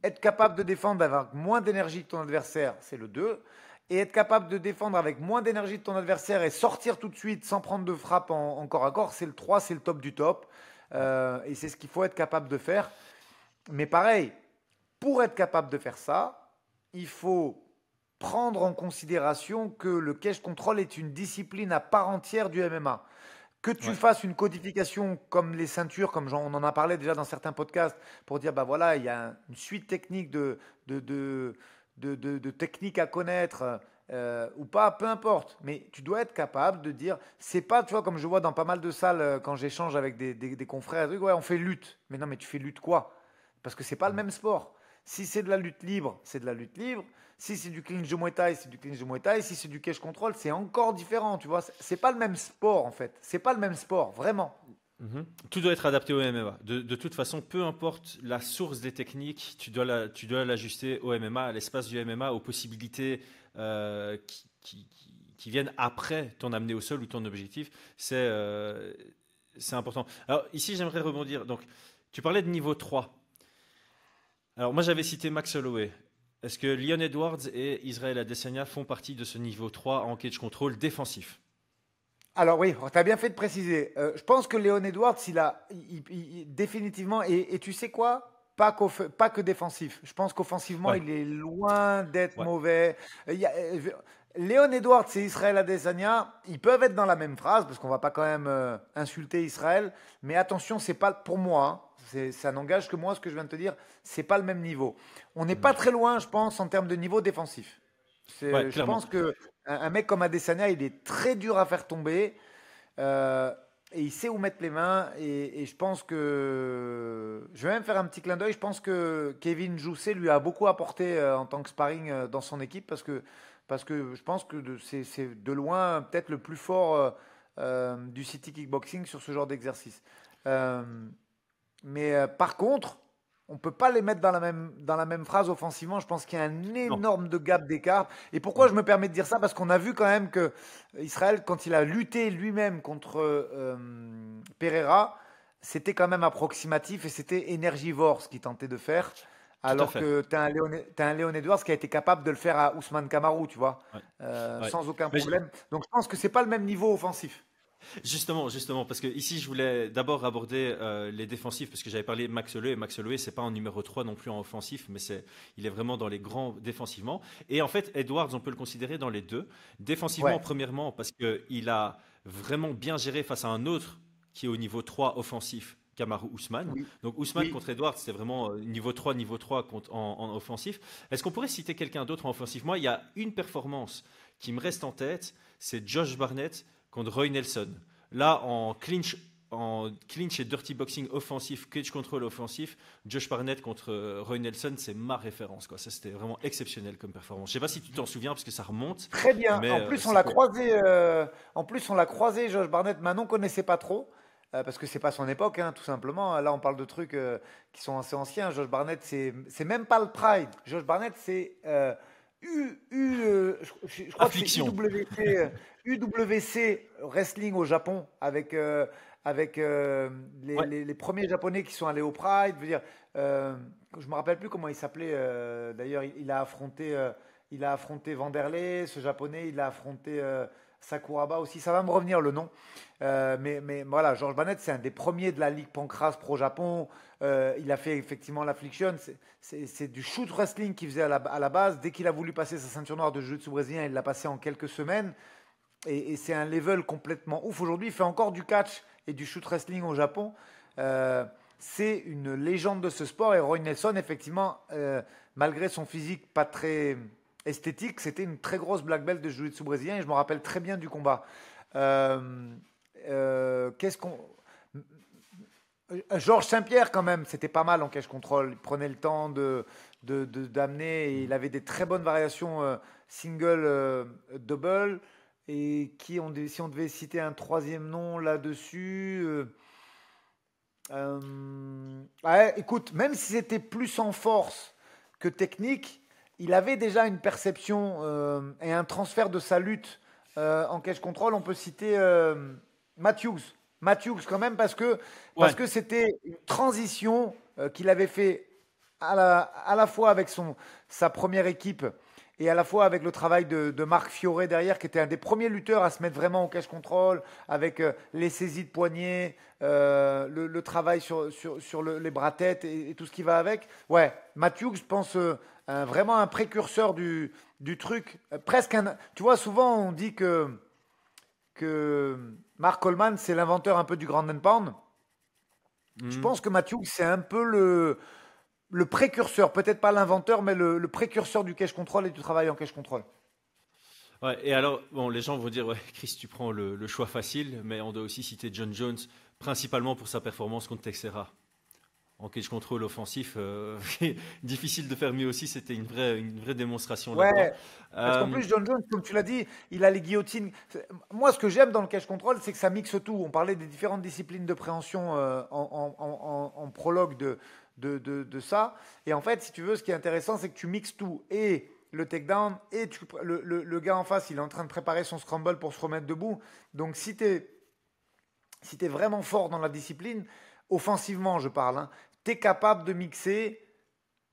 Être capable de défendre avec moins d'énergie que ton adversaire, c'est le 2. Et être capable de défendre avec moins d'énergie que ton adversaire et sortir tout de suite sans prendre de frappe en corps à corps, c'est le 3, c'est le top du top. Et c'est ce qu'il faut être capable de faire. Mais pareil, pour être capable de faire ça, il faut prendre en considération que le cage control est une discipline à part entière du MMA. Que tu fasses une codification comme les ceintures, comme on en a parlé déjà dans certains podcasts, pour dire, bah voilà, il y a une suite technique de techniques à connaître ou pas, peu importe. Mais tu dois être capable de dire, c'est pas, tu vois, comme je vois dans pas mal de salles quand j'échange avec des confrères, ouais, on fait lutte. Mais non, mais tu fais lutte quoi? Parce que c'est pas le même sport. Si c'est de la lutte libre, c'est de la lutte libre. Si c'est du clinch de Muay Thai, c'est du clinch de Muay Thai. Si c'est du cage control, c'est encore différent, tu vois. C'est pas le même sport en fait. C'est pas le même sport, vraiment. Tout doit être adapté au MMA. De toute façon, peu importe la source des techniques, tu dois l'ajuster au MMA, à l'espace du MMA, aux possibilités qui viennent après ton amener au sol ou ton objectif. C'est important. Alors ici, j'aimerais rebondir. Donc, tu parlais de niveau 3. Alors moi, j'avais cité Max Holloway. Est-ce que Leon Edwards et Israel Adesanya font partie de ce niveau 3 en cage control défensif? Alors oui, tu as bien fait de préciser. Je pense que Leon Edwards, définitivement, et tu sais quoi? Pas que défensif. Je pense qu'offensivement, il est loin d'être mauvais. Leon Edwards et Israel Adesanya, ils peuvent être dans la même phrase, parce qu'on va pas quand même insulter Israël. Mais attention, c'est pas pour moi. Ça n'engage que moi, ce que je viens de te dire. C'est pas le même niveau. On n'est pas très loin, je pense, en termes de niveau défensif. Je pense qu'un mec comme Adesanya, il est très dur à faire tomber et il sait où mettre les mains. Et je pense que. Je vais même faire un petit clin d'œil. Je pense que Kevin Jousset lui a beaucoup apporté en tant que sparring dans son équipe parce que je pense que c'est de loin peut-être le plus fort du City Kickboxing sur ce genre d'exercice. Mais par contre. On ne peut pas les mettre dans la même phrase offensivement. Je pense qu'il y a un énorme gap d'écart. Et pourquoi je me permets de dire ça? Parce qu'on a vu quand même que Israël, quand il a lutté lui-même contre Pereira, c'était quand même approximatif et c'était énergivore ce qu'il tentait de faire. Alors que tu as un Leon Edwards qui a été capable de le faire à Ousmane Kamaru, tu vois, sans aucun problème. Donc je pense que ce n'est pas le même niveau offensif. Justement, parce que ici je voulais d'abord aborder les défensifs parce que j'avais parlé de Max Holloway et Max Holloway c'est pas en numéro 3 non plus en offensif mais il est vraiment dans les grands défensivement et en fait Edwards on peut le considérer dans les deux défensivement premièrement parce qu'il a vraiment bien géré face à un autre qui est au niveau 3 offensif Kamaru Ousmane. Donc Ousmane contre Edwards c'était vraiment niveau 3 en offensif. Est-ce qu'on pourrait citer quelqu'un d'autre en offensif? Moi il y a une performance qui me reste en tête, c'est Josh Barnett contre Roy Nelson. Là, en clinch et dirty boxing offensif, cage control offensif, Josh Barnett contre Roy Nelson, c'est ma référence. Ça, c'était vraiment exceptionnel comme performance. Je ne sais pas si tu t'en souviens, parce que ça remonte. Très bien. Mais, en plus, on l'a croisé, Josh Barnett. Manon ne connaissait pas trop, parce que ce n'est pas son époque, tout simplement. Là, on parle de trucs qui sont assez anciens. Josh Barnett, c'est même pas le Pride. Josh Barnett, c'est... je crois Affliction. que c'est UWC Wrestling au Japon avec les premiers Japonais qui sont allés au Pride. Je veux dire, je me rappelle plus comment il s'appelait. D'ailleurs, il a affronté Vanderlei, ce Japonais. Il a affronté Sakuraba aussi. Ça va me revenir le nom. Mais voilà, George Barnett, c'est un des premiers de la Ligue Pancras Pro Japon. Il a fait effectivement l'Affliction. C'est du shoot wrestling qu'il faisait à la base. Dès qu'il a voulu passer sa ceinture noire de jiu-jitsu brésilien, il l'a passé en quelques semaines. Et c'est un level complètement ouf. Aujourd'hui, il fait encore du catch et du shoot wrestling au Japon. C'est une légende de ce sport. Et Roy Nelson, effectivement, malgré son physique pas très esthétique, c'était une très grosse black belt de jiu-jitsu brésilien. Et je me rappelle très bien du combat. Georges Saint-Pierre, quand même, c'était pas mal en cage control. Il prenait le temps d'amener. Et il avait des très bonnes variations single, double. Et si on devait citer un troisième nom là-dessus. Ouais, écoute, même si c'était plus en force que technique, il avait déjà une perception et un transfert de sa lutte en cage control. On peut citer Matthews. Matthews quand même parce Ouais. que c'était une transition qu'il avait fait à la fois avec sa première équipe et à la fois avec le travail de Marc Fioré derrière, qui était un des premiers lutteurs à se mettre vraiment au cash control, avec les saisies de poignets, le travail sur les bras-têtes et tout ce qui va avec. Ouais, Matthews, je pense, vraiment un précurseur du truc. Presque un. Tu vois, souvent on dit que Mark Coleman, c'est l'inventeur un peu du Ground and Pound. Je Mhm. pense que Matthews, c'est un peu le précurseur, peut-être pas l'inventeur, mais le précurseur du cash control et du travail en cash control. Ouais, et alors, bon, les gens vont dire, ouais, Chris, tu prends le choix facile, mais on doit aussi citer John Jones, principalement pour sa performance contre Texera. En cage control offensif, difficile de faire mieux aussi, c'était une vraie démonstration là-dedans. Ouais, parce qu'en Euh, plus, John Jones, comme tu l'as dit, il a les guillotines. Moi, ce que j'aime dans le cash control, c'est que ça mixe tout. On parlait des différentes disciplines de préhension en prologue de ça. Et en fait, si tu veux, ce qui est intéressant, c'est que tu mixes tout. Et le takedown, et le gars en face, il est en train de préparer son scramble pour se remettre debout. Donc, si tu es vraiment fort dans la discipline, offensivement, je parle, hein, tu es capable de mixer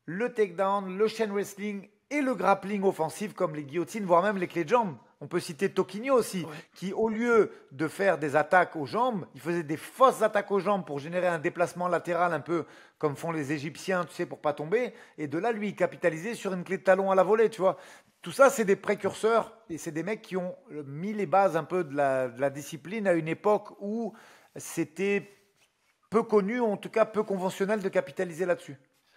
le takedown, le chain wrestling et le grappling offensif comme les guillotines, voire même les clés de jambes. On peut citer Toquinho aussi, ouais. qui au lieu de faire des attaques aux jambes, il faisait des fausses attaques aux jambes pour générer un déplacement latéral un peu comme font les Égyptiens, tu sais, pour pas tomber. Et de là, lui, il capitalisait sur une clé de talon à la volée, tu vois. Tout ça, c'est des précurseurs et c'est des mecs qui ont mis les bases un peu de la discipline à une époque où c'était peu connu, en tout cas peu conventionnel de capitaliser là-dessus.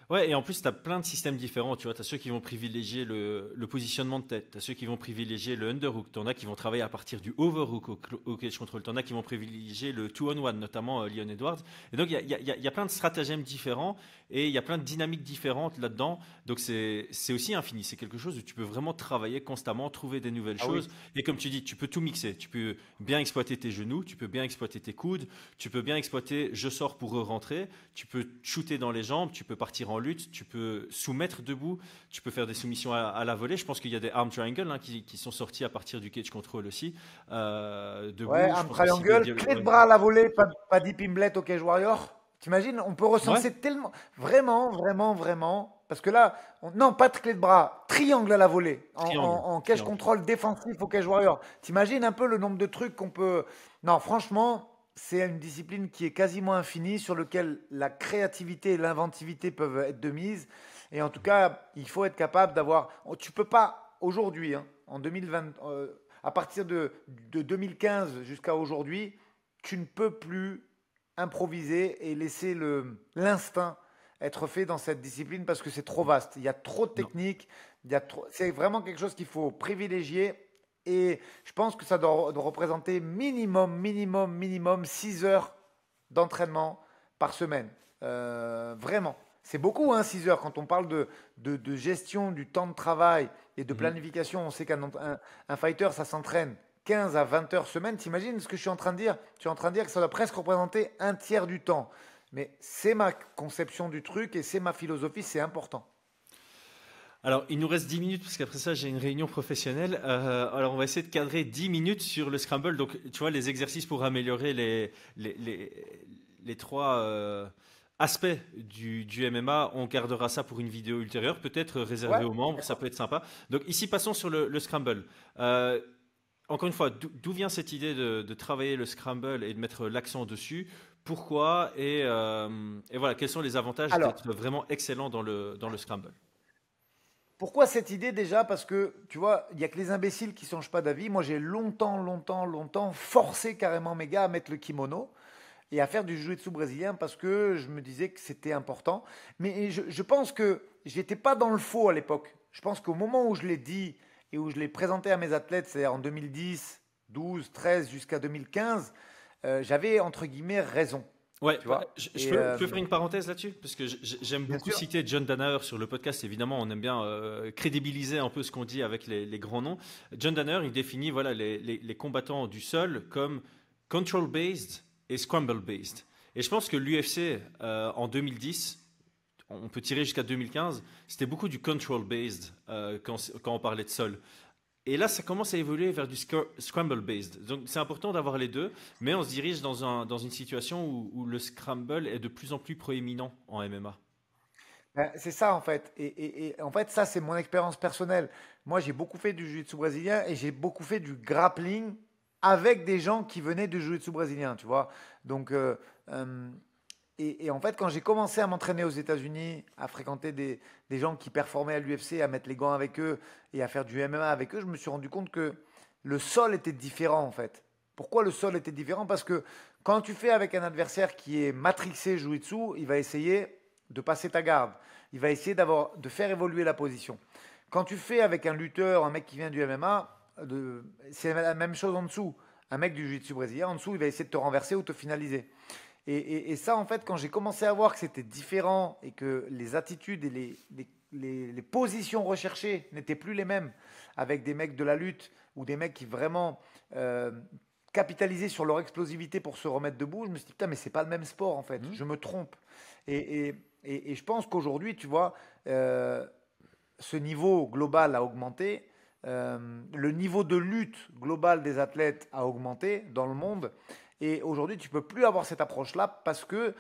Ouais, et en plus, tu as plein de systèmes différents. Tu vois, tu as ceux qui vont privilégier le positionnement de tête, tu as ceux qui vont privilégier le underhook, tu en as qui vont travailler à partir du overhook au cage control, tu en as qui vont privilégier le two-on-one, notamment Leon Edwards. Et donc, il y a plein de stratagèmes différents et il y a plein de dynamiques différentes là-dedans. Donc, c'est aussi infini. C'est quelque chose où tu peux vraiment travailler constamment, trouver des nouvelles Ah oui. choses. Et comme tu dis, tu peux tout mixer. Tu peux bien exploiter tes genoux, tu peux bien exploiter tes coudes, tu peux bien exploiter je sors pour rentrer, tu peux shooter dans les jambes, tu peux partir en lutte, tu peux soumettre debout, tu peux faire des soumissions à la volée. Je pense qu'il y a des arm triangles qui sont sortis à partir du cage control aussi. Ouais, Debout, je arm pense aussi des... triangle, clé de Ouais. bras à la volée, pas deep imblet au Cage Warrior. T'imagines, on peut Ouais, recenser tellement, vraiment, vraiment, vraiment, parce que là, non, pas de clé de bras, triangle à la volée, triangle, en cage triangle. control défensif au Cage Warrior. T'imagines un peu le nombre de trucs qu'on peut. Non, franchement, c'est une discipline qui est quasiment infinie, sur lequel la créativité et l'inventivité peuvent être de mise. Et en tout cas, il faut être capable d'avoir. Tu peux pas, aujourd'hui, hein, en 2020, à partir de 2015 jusqu'à aujourd'hui, tu ne peux plus improviser et laisser l'instinct être fait dans cette discipline parce que c'est trop vaste. Il y a trop de Non. techniques, c'est vraiment quelque chose qu'il faut privilégier. Et je pense que ça doit représenter minimum 6 heures d'entraînement par semaine. Vraiment. C'est beaucoup, hein, 6 heures. Quand on parle de gestion du temps de travail et de Mhm. planification, on sait un fighter, ça s'entraîne 15 à 20 heures semaine. T'imagines ce que je suis en train de dire? Je suis en train de dire que ça doit presque représenter un tiers du temps. Mais c'est ma conception du truc et c'est ma philosophie, c'est important. Alors, il nous reste 10 minutes, parce qu'après ça, j'ai une réunion professionnelle. Alors, on va essayer de cadrer 10 minutes sur le scramble. Donc, tu vois, les exercices pour améliorer les trois aspects du MMA, on gardera ça pour une vidéo ultérieure, peut-être réservée Ouais, aux membres, ça peut être sympa. Donc, ici, passons sur le scramble. Euh, Encore une fois, d'où vient cette idée de travailler le scramble et de mettre l'accent dessus? Pourquoi? Et voilà, quels sont les avantages alors, d'être vraiment excellent dans le scramble? pourquoi cette idée déjà? Parce que, tu vois, il n'y a que les imbéciles qui ne changent pas d'avis. Moi, j'ai longtemps forcé carrément mes gars à mettre le kimono et à faire du jiu-jitsu brésilien parce que je me disais que c'était important. Mais je pense que j'étais pas dans le faux à l'époque. Je pense qu'au moment où je l'ai dit et où je l'ai présenté à mes athlètes, c'est-à-dire en 2010, 12, 13 jusqu'à 2015, j'avais entre guillemets raison. Ouais, tu vois. je peux faire une parenthèse là-dessus, parce que j'aime Bien beaucoup sûr. citer John Danaher sur le podcast. Évidemment, on aime bien crédibiliser un peu ce qu'on dit avec les grands noms. John Danaher, il définit voilà, les combattants du sol comme control-based et scramble-based. Et je pense que l'UFC, en 2010, on peut tirer jusqu'à 2015, c'était beaucoup du control-based quand on parlait de sol. Et là, ça commence à évoluer vers du scramble-based. Donc, c'est important d'avoir les deux, mais on se dirige dans une situation où le scramble est de plus en plus proéminent en MMA. Ben, c'est ça en fait. Et en fait, ça, c'est mon expérience personnelle. Moi, j'ai beaucoup fait du jiu-jitsu brésilien et j'ai beaucoup fait du grappling avec des gens qui venaient du jiu-jitsu brésilien, tu vois. Donc, euh, et en fait, quand j'ai commencé à m'entraîner aux États-Unis, à fréquenter des gens qui performaient à l'UFC, à mettre les gants avec eux et à faire du MMA avec eux, je me suis rendu compte que le sol était différent en fait. Pourquoi le sol était différent? Parce que quand tu fais avec un adversaire qui est matrixé Jiu-Jitsu, il va essayer de passer ta garde. Il va essayer de faire évoluer la position. Quand tu fais avec un lutteur, un mec qui vient du MMA, c'est la même chose en dessous. Un mec du Jiu-Jitsu brésilien, en dessous, il va essayer de te renverser ou te finaliser. Et ça, en fait, quand j'ai commencé à voir que c'était différent et que les attitudes et les positions recherchées n'étaient plus les mêmes avec des mecs de la lutte ou des mecs qui vraiment euh, capitalisaient sur leur explosivité pour se remettre debout, je me suis dit, putain, mais c'est pas le même sport, en fait. Je me trompe. Et je pense qu'aujourd'hui, tu vois, ce niveau global a augmenté. Le niveau de lutte global des athlètes a augmenté dans le monde. Et aujourd'hui, tu ne peux plus avoir cette approche-là parce que,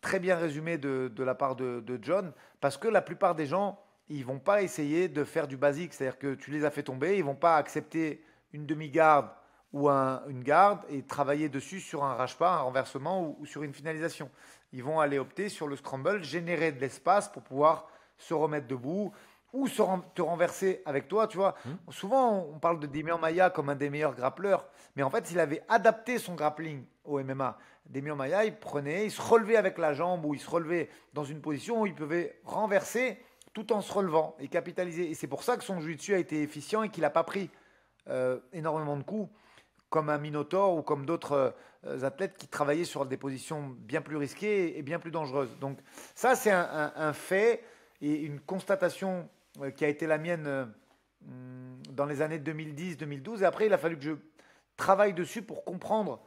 très bien résumé de la part de John, parce que la plupart des gens, ils ne vont pas essayer de faire du basique. C'est-à-dire que tu les as fait tomber, ils ne vont pas accepter une demi-garde ou une garde et travailler dessus sur un rage-pas, un renversement ou sur une finalisation. Ils vont aller opter sur le scramble, générer de l'espace pour pouvoir se remettre debout ou te renverser avec toi, tu vois. Souvent, on parle de Demian Maia comme un des meilleurs grappleurs, mais en fait, il avait adapté son grappling au MMA. Demian Maia, il se relevait avec la jambe ou il se relevait dans une position où il pouvait renverser tout en se relevant et capitaliser. Et c'est pour ça que son jiu-jitsu a été efficient et qu'il n'a pas pris énormément de coups comme un Minotaur ou comme d'autres athlètes qui travaillaient sur des positions bien plus risquées et bien plus dangereuses. Donc ça, c'est un fait et une constatation qui a été la mienne dans les années 2010-2012. Et après, il a fallu que je travaille dessus pour comprendre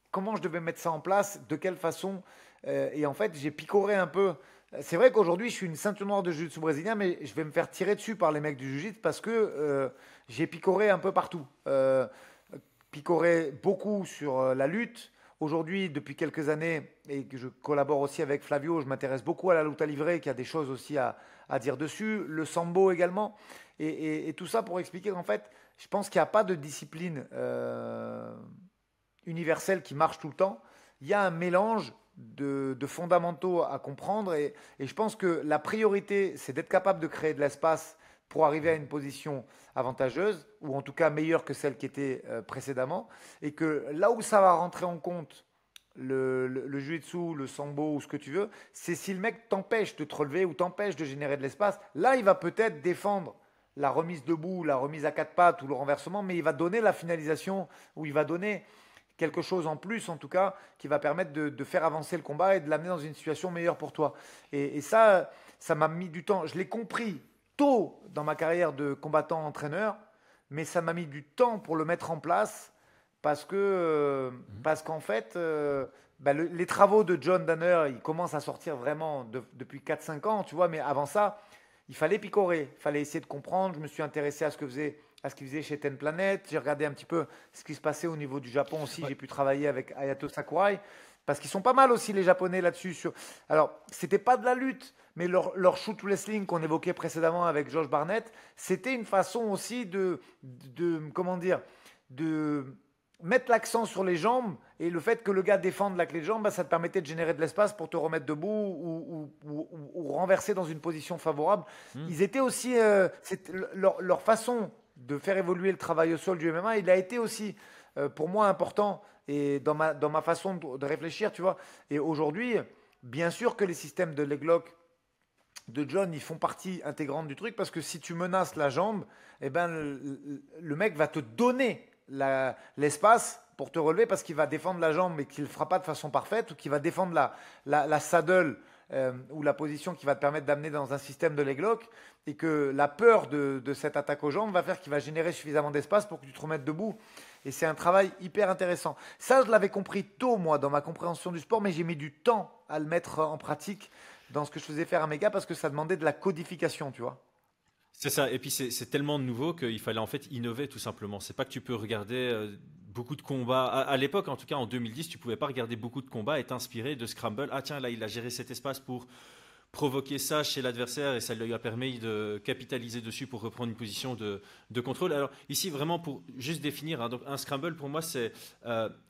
comment je devais mettre ça en place, de quelle façon. Et en fait, j'ai picoré un peu. C'est vrai qu'aujourd'hui, je suis une ceinture noire de jiu-jitsu brésilien, mais je vais me faire tirer dessus par les mecs du jiu-jitsu parce que j'ai picoré un peu partout. Picoré beaucoup sur la lutte. Aujourd'hui, depuis quelques années, et que je collabore aussi avec Flavio, je m'intéresse beaucoup à la lutte à livrer, qui a des choses aussi à dire dessus. Le sambo également. Et tout ça pour expliquer qu'en fait, je pense qu'il n'y a pas de discipline universelle qui marche tout le temps. Il y a un mélange de fondamentaux à comprendre et je pense que la priorité, c'est d'être capable de créer de l'espace pour arriver à une position avantageuse ou en tout cas meilleure que celle qui était précédemment et que là où ça va rentrer en compte le jiu-jitsu, le sambo ou ce que tu veux, c'est si le mec t'empêche de te relever ou t'empêche de générer de l'espace, là il va peut-être défendre la remise debout, la remise à quatre pattes ou le renversement, mais il va donner la finalisation ou il va donner quelque chose en plus, en tout cas, qui va permettre de faire avancer le combat et de l'amener dans une situation meilleure pour toi. Et ça m'a mis du temps. Je l'ai compris tôt dans ma carrière de combattant-entraîneur, mais ça m'a mis du temps pour le mettre en place parce qu'en fait, les travaux de John Danaher, ils commencent à sortir vraiment depuis 4-5 ans, tu vois, mais avant ça, il fallait picorer, il fallait essayer de comprendre. Je me suis intéressé à ce qu'il faisait chez Ten Planet. J'ai regardé un petit peu ce qui se passait au niveau du Japon aussi. Ouais. J'ai pu travailler avec Hayato Sakurai. Parce qu'ils sont pas mal aussi les Japonais là-dessus. Alors, c'était pas de la lutte, mais leur shoot wrestling qu'on évoquait précédemment avec Josh Barnett, c'était une façon aussi de mettre l'accent sur les jambes et le fait que le gars défende la clé de jambe, ça te permettait de générer de l'espace pour te remettre debout ou renverser dans une position favorable. Ils étaient aussi, leur façon de faire évoluer le travail au sol du MMA, il a été aussi pour moi important et dans ma façon de réfléchir, tu vois. Et aujourd'hui, bien sûr que les systèmes de leg lock de John, ils font partie intégrante du truc parce que si tu menaces la jambe, eh ben, le mec va te donner l'espace pour te relever parce qu'il va défendre la jambe mais qu'il ne le fera pas de façon parfaite ou qu'il va défendre la saddle ou la position qui va te permettre d'amener dans un système de leg lock et que la peur de cette attaque aux jambes va faire qu'il va générer suffisamment d'espace pour que tu te remettes debout. Et c'est un travail hyper intéressant. Ça, je l'avais compris tôt, moi, dans ma compréhension du sport, mais j'ai mis du temps à le mettre en pratique dans ce que je faisais faire à mes gars parce que ça demandait de la codification, tu vois. C'est ça. Et puis c'est tellement nouveau qu'il fallait en fait innover tout simplement. C'est pas que tu peux regarder beaucoup de combats. À l'époque, en tout cas en 2010, tu pouvais pas regarder beaucoup de combats et t'inspirer de scramble. Ah tiens, là il a géré cet espace pour provoquer ça chez l'adversaire et ça lui a permis de capitaliser dessus pour reprendre une position de contrôle. Alors ici vraiment pour juste définir, hein, donc un scramble pour moi c'est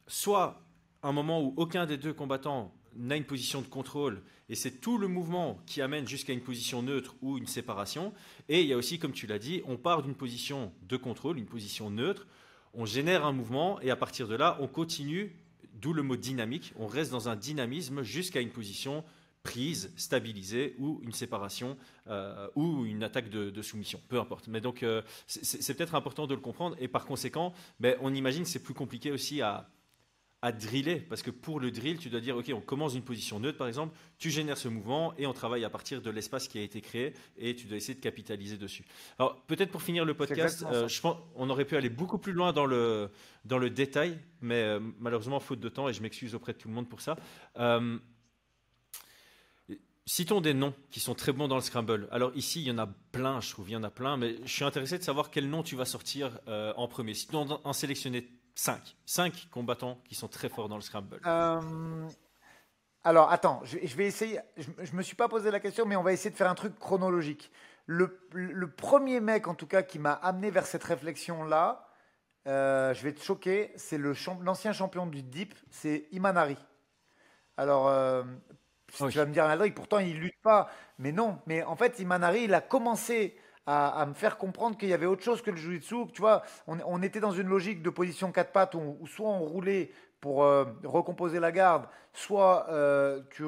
soit un moment où aucun des deux combattants n'a une position de contrôle et c'est tout le mouvement qui amène jusqu'à une position neutre ou une séparation. Et il y a aussi, comme tu l'as dit, on part d'une position de contrôle, une position neutre, on génère un mouvement et à partir de là, on continue, d'où le mot dynamique, on reste dans un dynamisme jusqu'à une position prise, stabilisée ou une séparation ou une attaque de soumission, peu importe. Mais donc, c'est peut-être important de le comprendre et par conséquent, on imagine que c'est plus compliqué aussi à driller, parce que pour le drill, tu dois dire, ok, on commence d'une position neutre, par exemple, tu génères ce mouvement et on travaille à partir de l'espace qui a été créé et tu dois essayer de capitaliser dessus. Alors, peut-être pour finir le podcast, je pense on aurait pu aller beaucoup plus loin dans le détail, mais malheureusement, faute de temps, et je m'excuse auprès de tout le monde pour ça. Citons des noms qui sont très bons dans le scramble. Alors ici, il y en a plein, je trouve, il y en a plein, mais je suis intéressé de savoir quel nom tu vas sortir en premier. Si tu dois en sélectionner 5 combattants qui sont très forts dans le scramble. Alors, attends, je vais essayer. Je ne me suis pas posé la question, mais on va essayer de faire un truc chronologique. Le premier mec, en tout cas, qui m'a amené vers cette réflexion-là, je vais te choquer, c'est l'ancien champion du Deep, c'est Imanari. Alors, Oui. tu vas me dire, Aldric, pourtant, il lutte pas. Mais non, mais en fait, Imanari, il a commencé à me faire comprendre qu'il y avait autre chose que le jiu-jitsu. Tu vois, on était dans une logique de position 4 pattes où soit on roulait pour recomposer la garde, soit tu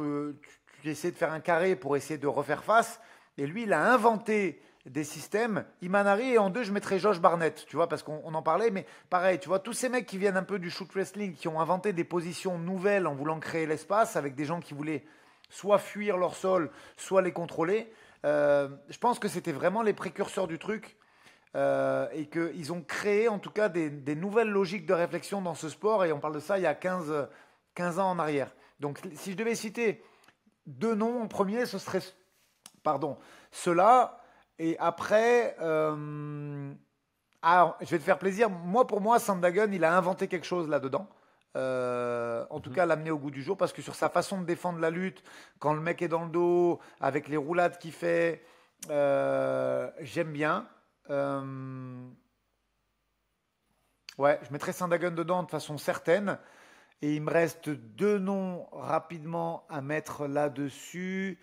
essayais de faire un carré pour essayer de refaire face. Et lui, il a inventé des systèmes. Imanari, et en deux, je mettrais Josh Barnett, tu vois, parce qu'on en parlait. Mais pareil, tu vois, tous ces mecs qui viennent un peu du shoot wrestling, qui ont inventé des positions nouvelles en voulant créer l'espace, avec des gens qui voulaient soit fuir leur sol, soit les contrôler. Je pense que c'était vraiment les précurseurs du truc et qu'ils ont créé en tout cas des nouvelles logiques de réflexion dans ce sport et on parle de ça il y a 15 ans en arrière. Donc si je devais citer 2 noms en premier, ce serait ceux-là et après je vais te faire plaisir. Pour moi, Sandhagen, il a inventé quelque chose là-dedans. En tout cas l'amener au goût du jour parce que sur sa façon de défendre la lutte quand le mec est dans le dos avec les roulades qu'il fait j'aime bien ouais je mettrais Sandhagen dedans de façon certaine et il me reste 2 noms rapidement à mettre là-dessus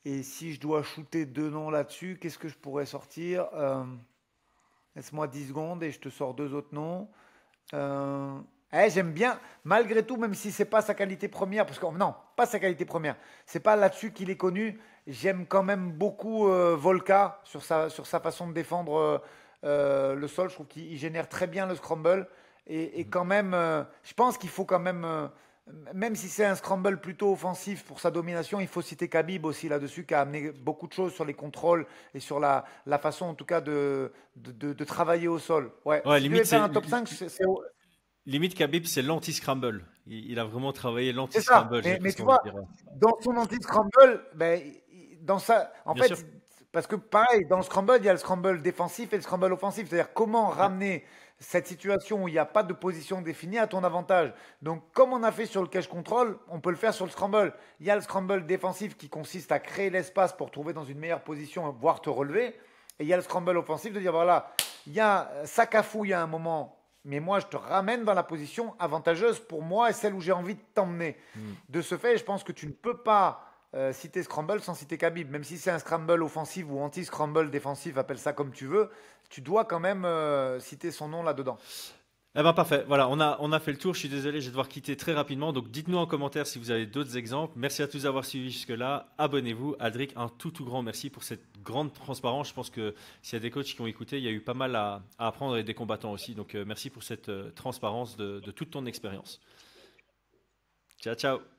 et si je dois shooter 2 noms là-dessus qu'est-ce que je pourrais sortir laisse-moi 10 secondes et je te sors 2 autres noms j'aime bien, malgré tout, même si c'est pas sa qualité première, parce que non, pas sa qualité première, c'est pas là-dessus qu'il est connu. J'aime quand même beaucoup Volka sur sa façon de défendre le sol. Je trouve qu'il génère très bien le scramble et quand même, je pense qu'il faut quand même, même si c'est un scramble plutôt offensif pour sa domination, il faut citer Khabib aussi là-dessus, qui a amené beaucoup de choses sur les contrôles et sur la façon en tout cas de travailler au sol. Ouais, si limite, je devais faire un top 5, limite Khabib, c'est l'anti-scramble. Il a vraiment travaillé c'est ça. l'anti-scramble, j'ai Mais presque tu envie vois, de dire. dans son anti-scramble, dans ça, en Bien fait, sûr. parce que pareil, dans le scramble, il y a le scramble défensif et le scramble offensif. C'est-à-dire comment ramener cette situation où il n'y a pas de position définie à ton avantage. Donc, comme on a fait sur le catch control, on peut le faire sur le scramble. Il y a le scramble défensif qui consiste à créer l'espace pour trouver dans une meilleure position, voire te relever. Et il y a le scramble offensif de dire voilà, il y a Sakafou, il y a un moment. Mais moi, je te ramène dans la position avantageuse pour moi et celle où j'ai envie de t'emmener. De ce fait, je pense que tu ne peux pas citer Scramble sans citer Khabib. Même si c'est un Scramble offensif ou anti-Scramble défensif, appelle ça comme tu veux, tu dois quand même citer son nom là-dedans. Eh ben parfait, voilà, on a fait le tour, je suis désolé, je vais devoir quitter très rapidement, donc dites-nous en commentaire si vous avez d'autres exemples. Merci à tous d'avoir suivi jusque-là, abonnez-vous. Aldric, un tout grand merci pour cette grande transparence. Je pense que s'il y a des coachs qui ont écouté, il y a eu pas mal à apprendre et des combattants aussi, donc merci pour cette transparence de toute ton expérience. Ciao, ciao.